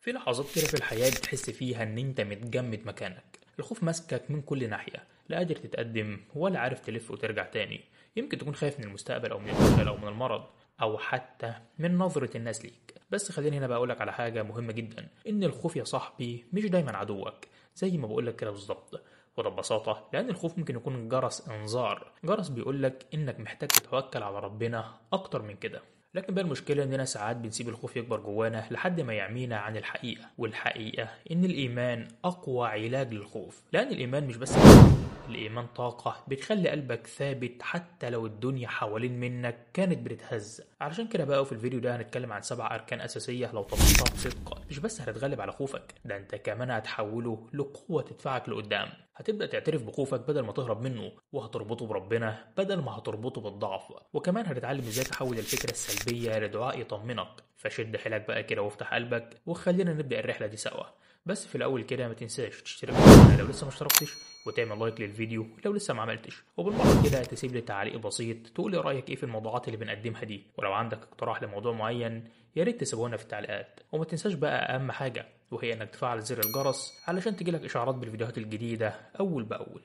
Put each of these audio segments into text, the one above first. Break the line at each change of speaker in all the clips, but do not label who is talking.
في لحظات كده في الحياة بتحس فيها إن أنت متجمد مكانك، الخوف ماسكك من كل ناحية، لا قادر تتقدم ولا عارف تلف وترجع تاني. يمكن تكون خايف من المستقبل أو من الفشل أو من المرض أو حتى من نظرة الناس ليك. بس خليني هنا بقى أقولك على حاجة مهمة جدا، إن الخوف يا صاحبي مش دايما عدوك زي ما بقولك كده بالظبط. وده ببساطة لأن الخوف ممكن يكون جرس إنذار، جرس بيقولك إنك محتاج تتوكل على ربنا أكتر من كده. لكن بقى المشكلة إننا ساعات بنسيب الخوف يكبر جوانا لحد ما يعمينا عن الحقيقة، والحقيقة إن الإيمان أقوى علاج للخوف، لأن الإيمان مش بس كلام، الإيمان طاقة بتخلي قلبك ثابت حتى لو الدنيا حوالين منك كانت بتتهز. علشان كده بقى في الفيديو ده هنتكلم عن 7 أركان أساسية لو طبقتها بصدق مش بس هتتغلب على خوفك، ده أنت كمان هتحوله لقوة تدفعك لقدام. هتبدأ تعترف بخوفك بدل ما تهرب منه، وهتربطه بربنا بدل ما هتربطه بالضعف، وكمان هتتعلم ازاي تحول الفكرة السلبية لدعاء يطمنك. فشد حيلك بقى كده وافتح قلبك وخلينا نبدأ الرحلة دي سوا. بس في الأول كده ما تنساش تشترك في القناة لو لسه ما اشتركتش، وتعمل لايك للفيديو لو لسه ما عملتش، وبالمرة كده تسيب لي تعليق بسيط تقول لي رأيك ايه في الموضوعات اللي بنقدمها دي، ولو عندك اقتراح لموضوع معين يا ريت تسيبه لنا في التعليقات. وما تنساش بقى أهم حاجة، وهي انك تفعل زر الجرس علشان تجيلك اشعارات بالفيديوهات الجديدة اول باول.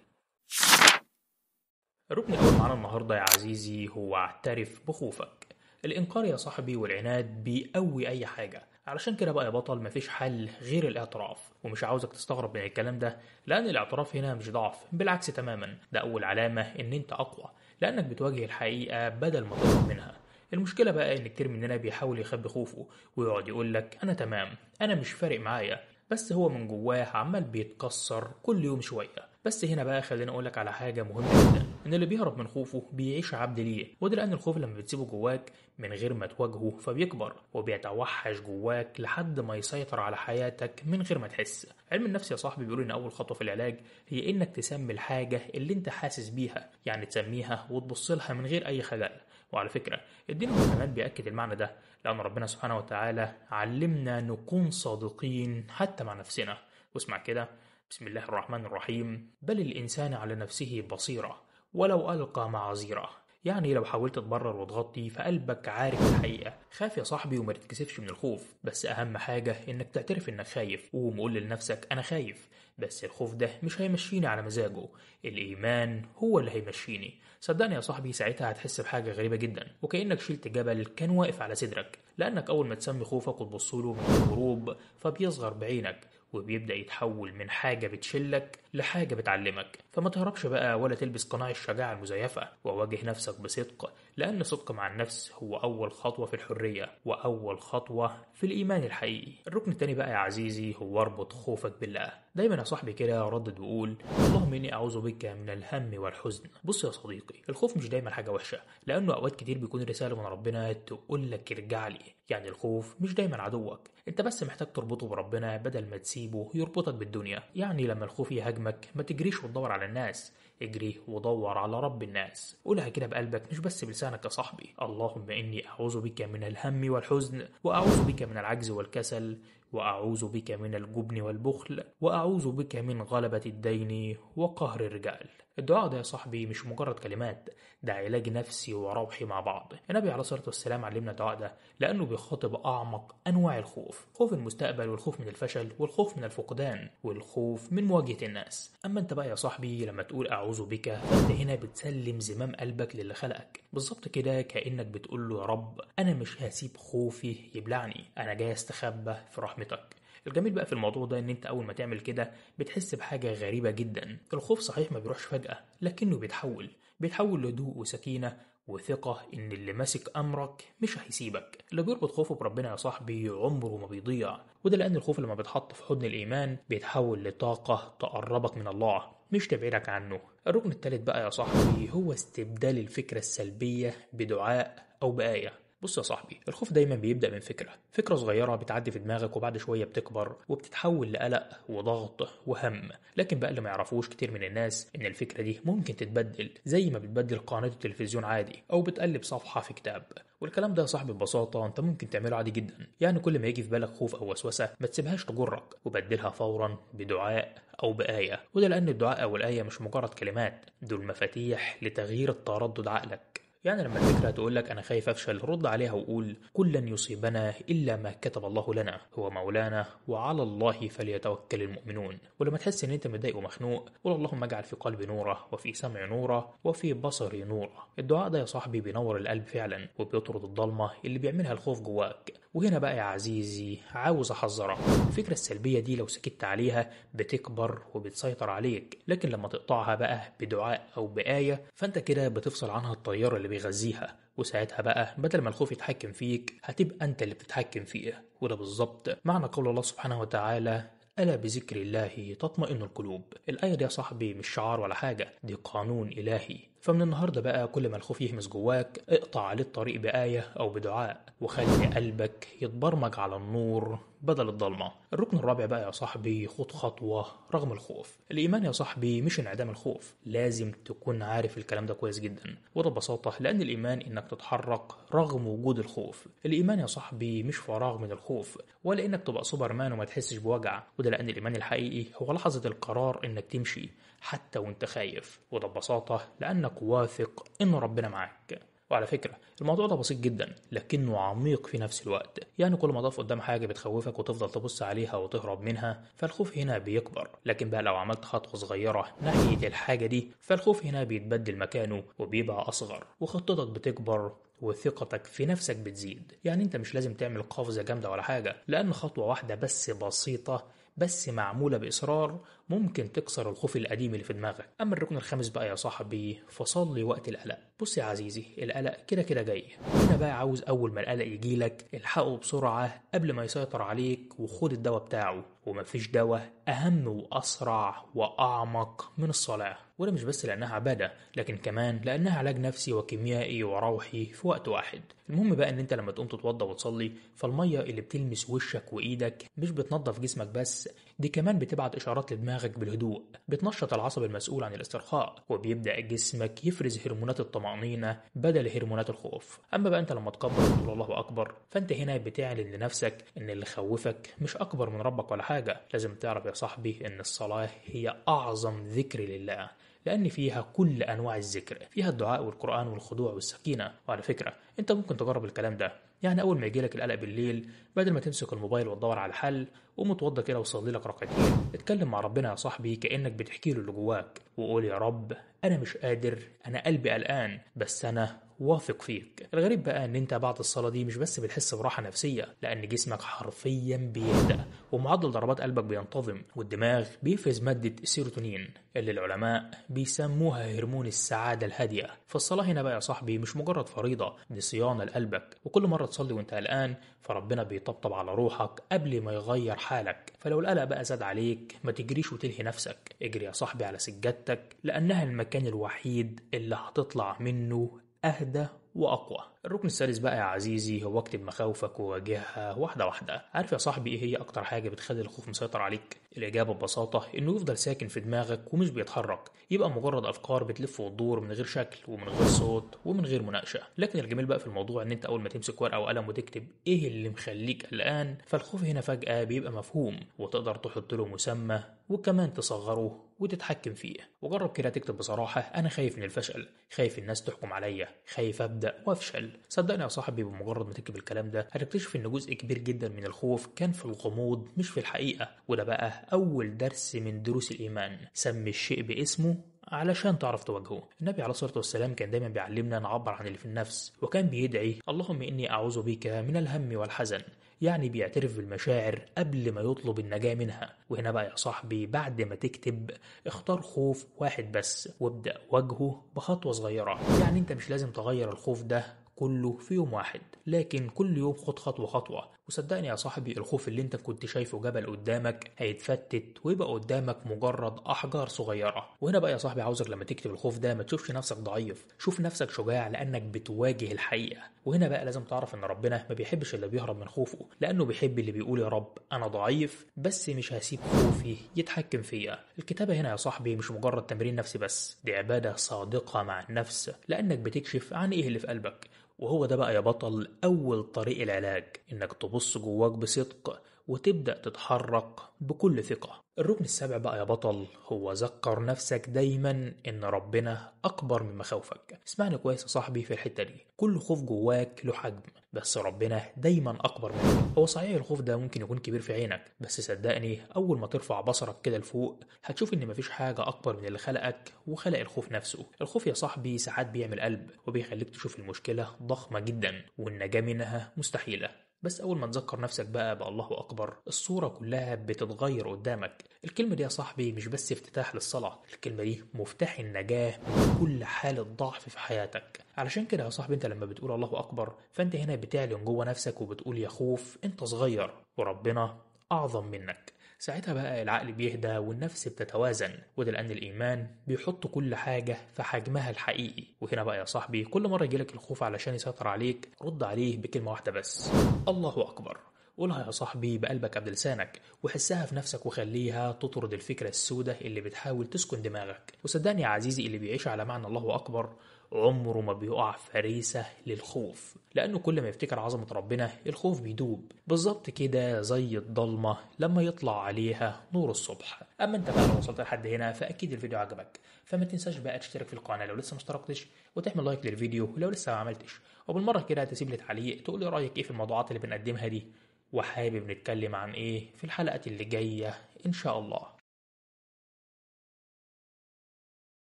الركن الاول معانا النهارده يا عزيزي هو اعترف بخوفك. الانكار يا صاحبي والعناد بيقوي اي حاجه، علشان كده بقى يا بطل مفيش حل غير الاعتراف. ومش عاوزك تستغرب من الكلام ده، لان الاعتراف هنا مش ضعف، بالعكس تماما، ده اول علامه ان انت اقوى، لانك بتواجه الحقيقه بدل ما تهرب منها. المشكله بقى ان كتير مننا بيحاول يخبي خوفه ويقعد يقول لك انا تمام، انا مش فارق معايا، بس هو من جواه عمال بيتكسر كل يوم شويه. بس هنا بقى خليني اقولك على حاجه مهمه جدا، ان اللي بيهرب من خوفه بيعيش عبد ليه، وده لان الخوف لما بتسيبه جواك من غير ما تواجهه فبيكبر وبيتوحش جواك لحد ما يسيطر على حياتك من غير ما تحس. علم النفس يا صاحبي بيقول ان اول خطوه في العلاج هي انك تسمي الحاجه اللي انت حاسس بيها، يعني تسميها وتبص لها من غير اي خجل. وعلى فكره الدين هو كمان بيأكد المعنى ده، لان ربنا سبحانه وتعالى علمنا نكون صادقين حتى مع نفسنا. واسمع كده، بسم الله الرحمن الرحيم، بل الإنسان على نفسه بصيرة ولو ألقى معاذيره. يعني لو حاولت تبرر وتغطي فقلبك عارف الحقيقة. خاف يا صاحبي وما تتكسفش من الخوف، بس أهم حاجة إنك تعترف إنك خايف، وقول لنفسك أنا خايف، بس الخوف ده مش هيمشيني على مزاجه، الإيمان هو اللي هيمشيني. صدقني يا صاحبي ساعتها هتحس بحاجة غريبة جدا، وكأنك شلت جبل كان واقف على صدرك، لأنك أول ما تسمي خوفك وتبصله من الغروب فبيصغر بعينك وبيبدأ يتحول من حاجة بتشلك لحاجة بتعلمك. فما تهربش بقى ولا تلبس قناع الشجاعة المزيفة، وواجه نفسك بصدق، لأن الصدق مع النفس هو أول خطوة في الحرية وأول خطوة في الإيمان الحقيقي. الركن التاني بقى يا عزيزي هو اربط خوفك بالله. دايما يا صاحبي كده ردد وقول اللهم إني أعوذ بك من الهم والحزن. بص يا صديقي، الخوف مش دايما حاجة وحشة، لأنه أوقات كتير بيكون رسالة من ربنا تقول لك ارجع لي. يعني الخوف مش دايما عدوك، انت بس محتاج تربطه بربنا بدل ما تسيبه يربطك بالدنيا. يعني لما الخوف يهاجمك ما تجريش وتدور على الناس، اجري ودور على رب الناس. قولها كده بقلبك مش بس بلسانك يا صاحبي، اللهم إني أعوذ بك من الهم والحزن، وأعوذ بك من العجز والكسل، وأعوذ بك من الجبن والبخل، وأعوذ بك من غلبة الدين وقهر الرجال. الدعاء ده يا صاحبي مش مجرد كلمات، ده علاج نفسي وروحي مع بعض. النبي عليه الصلاة والسلام علمنا الدعاء ده لأنه بيخاطب أعمق أنواع الخوف، خوف المستقبل والخوف من الفشل والخوف من الفقدان والخوف من مواجهة الناس. أما أنت بقى يا صاحبي لما تقول أعوذ بك فأنت هنا بتسلم زمام قلبك للي خلقك بالظبط كده، كأنك بتقول له يا رب أنا مش هسيب خوفي يبلعني، أنا جاي استخبى في رحمتك. الجميل بقى في الموضوع ده ان انت اول ما تعمل كده بتحس بحاجة غريبة جدا. الخوف صحيح ما بيروحش فجأة، لكنه بيتحول لهدوء وسكينة وثقة ان اللي ماسك امرك مش هيسيبك. اللي بيربط خوفه بربنا يا صاحبي عمره ما بيضيع، وده لان الخوف لما بيتحط في حضن الايمان بيتحول لطاقة تقربك من الله مش تبعدك عنه. الركن الثالث بقى يا صاحبي هو استبدال الفكرة السلبية بدعاء او بآية. بص يا صاحبي، الخوف دايما بيبدأ من فكرة صغيرة بتعدي في دماغك، وبعد شوية بتكبر وبتتحول لقلق وضغط وهم. لكن بقى اللي ما يعرفوش كتير من الناس ان الفكرة دي ممكن تتبدل زي ما بتبدل قناة التلفزيون عادي او بتقلب صفحة في كتاب. والكلام ده يا صاحبي ببساطة انت ممكن تعمله عادي جدا. يعني كل ما يجي في بالك خوف او وسوسة ما تسيبهاش تجرك، وبدلها فورا بدعاء او بآية. وده لان الدعاء او الآية مش مجرد كلمات، دول مفاتيح لتغيير التردد عقلك. يعني لما الفكرة تقولك أنا خايف أفشل، رد عليها وقول كل لن يصيبنا إلا ما كتب الله لنا، هو مولانا وعلى الله فليتوكل المؤمنون. ولما تحس إن أنت متضايق ومخنوق قول اللهم اجعل في قلبي نورا وفي سمعي نورا وفي بصري نورا. الدعاء ده يا صاحبي بينور القلب فعلا وبيطرد الضلمة اللي بيعملها الخوف جواك. وهنا بقى يا عزيزي عاوز أحذرك، الفكرة السلبية دي لو سكت عليها بتكبر وبتسيطر عليك، لكن لما تقطعها بقى بدعاء أو بآية فأنت كده بتفصل عنها التيار اللي بيغذيها، وساعتها بقى بدل ما الخوف يتحكم فيك هتبقى أنت اللي بتتحكم فيه. وده بالظبط معنى قول الله سبحانه وتعالى ألا بذكر الله تطمئن القلوب. الآية دي يا صاحبي مش شعار ولا حاجة، دي قانون إلهي. فمن النهاردة بقى كل ما الخوف يهمس جواك اقطع عليه الطريق بآية أو بدعاء، وخلي قلبك يتبرمج على النور بدل الضلمة. الركن الرابع بقى يا صاحبي خد خطوة رغم الخوف. الإيمان يا صاحبي مش انعدام الخوف، لازم تكون عارف الكلام ده كويس جدا. وده ببساطة لأن الإيمان إنك تتحرك رغم وجود الخوف. الإيمان يا صاحبي مش فراغ من الخوف، ولا إنك تبقى سوبرمان وما تحسش بوجع. وده لأن الإيمان الحقيقي هو لحظة القرار إنك تمشي حتى وانت خايف. وده ببساطة لأنك واثق إن ربنا معاك. وعلى فكرة الموضوع ده بسيط جدا لكنه عميق في نفس الوقت. يعني كل ما تقف قدام حاجة بتخوفك وتفضل تبص عليها وتهرب منها فالخوف هنا بيكبر، لكن بقى لو عملت خطوة صغيرة ناحية الحاجة دي فالخوف هنا بيتبدل مكانه وبيبقى أصغر، وخطتك بتكبر وثقتك في نفسك بتزيد. يعني انت مش لازم تعمل قفزة جامدة ولا حاجة، لأن خطوة واحدة بس بسيطة بس معمولة بإصرار ممكن تكسر الخوف القديم اللي في دماغك. أما الركن الخامس بقى يا صاحبي فصلي وقت القلق. بص يا عزيزي القلق كده كده جاي، هنا بقى عاوز أول ما القلق يجيلك الحقه بسرعة قبل ما يسيطر عليك وخد الدواء بتاعه. ومفيش دواء أهم وأسرع وأعمق من الصلاة. وده مش بس لأنها عبادة لكن كمان لأنها علاج نفسي وكيميائي وروحي في وقت واحد. المهم بقى ان انت لما تقوم تتوضى وتصلي فالمية اللي بتلمس وشك وايدك مش بتنظف جسمك بس، دي كمان بتبعت اشارات لدماغك بالهدوء، بتنشط العصب المسؤول عن الاسترخاء وبيبدأ جسمك يفرز هرمونات الطمأنينة بدل هرمونات الخوف. اما بقى انت لما تكبر وتقول الله اكبر فانت هنا بتعلن لنفسك ان اللي خوفك مش اكبر من ربك ولا حاجة. لازم تعرف يا صاحبي ان الصلاة هي اعظم ذكر لله، لأن فيها كل أنواع الذكر، فيها الدعاء والقرآن والخضوع والسكينة. وعلى فكرة أنت ممكن تجرب الكلام ده، يعني أول ما يجيلك القلق بالليل بدل ما تمسك الموبايل وتدور على الحل قوم اتوضى كده وصلي لك ركعتين، اتكلم مع ربنا يا صاحبي كأنك بتحكي له اللي جواك وقول يا رب أنا مش قادر، أنا قلبي قلقان بس أنا واثق فيك. الغريب بقى ان انت بعد الصلاة دي مش بس بتحس براحة نفسية، لان جسمك حرفيا بيهدأ ومعدل ضربات قلبك بينتظم والدماغ بيفرز مادة السيروتونين اللي العلماء بيسموها هرمون السعادة الهادية. فالصلاة هنا بقى يا صاحبي مش مجرد فريضة، دي صيانة لقلبك، وكل مرة تصلي وانت قلقان فربنا بيطبطب على روحك قبل ما يغير حالك. فلو القلق بقى زاد عليك ما تجريش وتلهي نفسك، اجري يا صاحبي على سجادتك لانها المكان الوحيد اللي هتطلع منه أهدى وأقوى. الركن السادس بقى يا عزيزي هو اكتب مخاوفك وواجهها واحدة واحدة. عارف يا صاحبي إيه هي أكتر حاجة بتخلي الخوف مسيطر عليك؟ الإجابة ببساطة إنه يفضل ساكن في دماغك ومش بيتحرك، يبقى مجرد أفكار بتلف وتدور من غير شكل ومن غير صوت ومن غير مناقشة. لكن الجميل بقى في الموضوع إن أنت أول ما تمسك ورقة وقلم وتكتب إيه اللي مخليك قلقان فالخوف هنا فجأة بيبقى مفهوم وتقدر تحط له مسمى وكمان تصغره وتتحكم فيه. وجرب كده تكتب بصراحة أنا خايف من الفشل، خايف الناس تحكم عليا، خايف أبدأ وأفشل. صدقني يا صاحبي بمجرد ما تكتب الكلام ده هتكتشف إن جزء كبير جدا من الخوف كان في الغموض مش في الحقيقة. وده بقى أول درس من دروس الإيمان، سمي الشيء باسمه علشان تعرف تواجهه. النبي عليه الصلاة والسلام كان دايما بيعلمنا نعبر عن اللي في النفس، وكان بيدعي اللهم إني أعوذ بك من الهم والحزن، يعني بيعترف بالمشاعر قبل ما يطلب النجاة منها. وهنا بقى يا صاحبي بعد ما تكتب اختار خوف واحد بس وابدأ واجهه بخطوة صغيرة. يعني انت مش لازم تغير الخوف ده كله في يوم واحد، لكن كل يوم خد خطوة خطوة. وصدقني يا صاحبي الخوف اللي انت كنت شايفه جبل قدامك هيتفتت ويبقى قدامك مجرد أحجار صغيرة. وهنا بقى يا صاحبي عاوزك لما تكتب الخوف ده ما تشوفش نفسك ضعيف، شوف نفسك شجاع لأنك بتواجه الحقيقة. وهنا بقى لازم تعرف ان ربنا ما بيحبش اللي بيهرب من خوفه، لأنه بيحب اللي بيقول يا رب أنا ضعيف بس مش هسيب خوفي يتحكم فيا. الكتابة هنا يا صاحبي مش مجرد تمرين نفسي بس، دي عبادة صادقة مع النفس لأنك بتكشف عن ايه اللي في قلبك. وهو ده بقى يا بطل أول طريق العلاج، إنك تبص جواك بصدق وتبدأ تتحرك بكل ثقة. الركن السابع بقى يا بطل هو ذكر نفسك دايما إن ربنا أكبر من مخاوفك. اسمعني كويس يا صاحبي في الحتة دي، كل خوف جواك له حجم، بس ربنا دايما أكبر منه. هو صحيح الخوف ده ممكن يكون كبير في عينك، بس صدقني أول ما ترفع بصرك كده لفوق هتشوف إن مفيش حاجة أكبر من اللي خلقك وخلق الخوف نفسه. الخوف يا صاحبي ساعات بيعمل قلب وبيخليك تشوف المشكلة ضخمة جدا والنجاة منها مستحيلة. بس أول ما تذكر نفسك بقى بالله أكبر الصورة كلها بتتغير قدامك. الكلمة دي يا صاحبي مش بس افتتاح للصلاة، الكلمة دي مفتاح النجاة من كل حالة ضعف في حياتك. علشان كده يا صاحبي انت لما بتقول الله أكبر فانت هنا بتعلن جوه نفسك وبتقول يا خوف انت صغير وربنا أعظم منك. ساعتها بقى العقل بيهدى والنفس بتتوازن، وده لأن الإيمان بيحط كل حاجة في حجمها الحقيقي. وهنا بقى يا صاحبي كل مرة يجيلك الخوف علشان يسيطر عليك رد عليه بكلمة واحدة بس: الله أكبر. قولها يا صاحبي بقلبك قبل لسانك وحسها في نفسك وخليها تطرد الفكرة السوداء اللي بتحاول تسكن دماغك. وصدقني يا عزيزي اللي بيعيش على معنى الله أكبر عمره ما بيقع فريسة للخوف، لأنه كل ما يفتكر عظمة ربنا الخوف بيدوب بالظبط كده زي الضلمة لما يطلع عليها نور الصبح. أما أنت بقى لو وصلت لحد هنا فأكيد الفيديو عجبك، فما تنساش بقى تشترك في القناة لو لسه مشتركتش، وتعمل لايك للفيديو لو لسه ما عملتش، وبالمرة كده تسيب لي تعليق تقول لي رأيك إيه في الموضوعات اللي بنقدمها دي، وحابب نتكلم عن إيه في الحلقة اللي جاية إن شاء الله.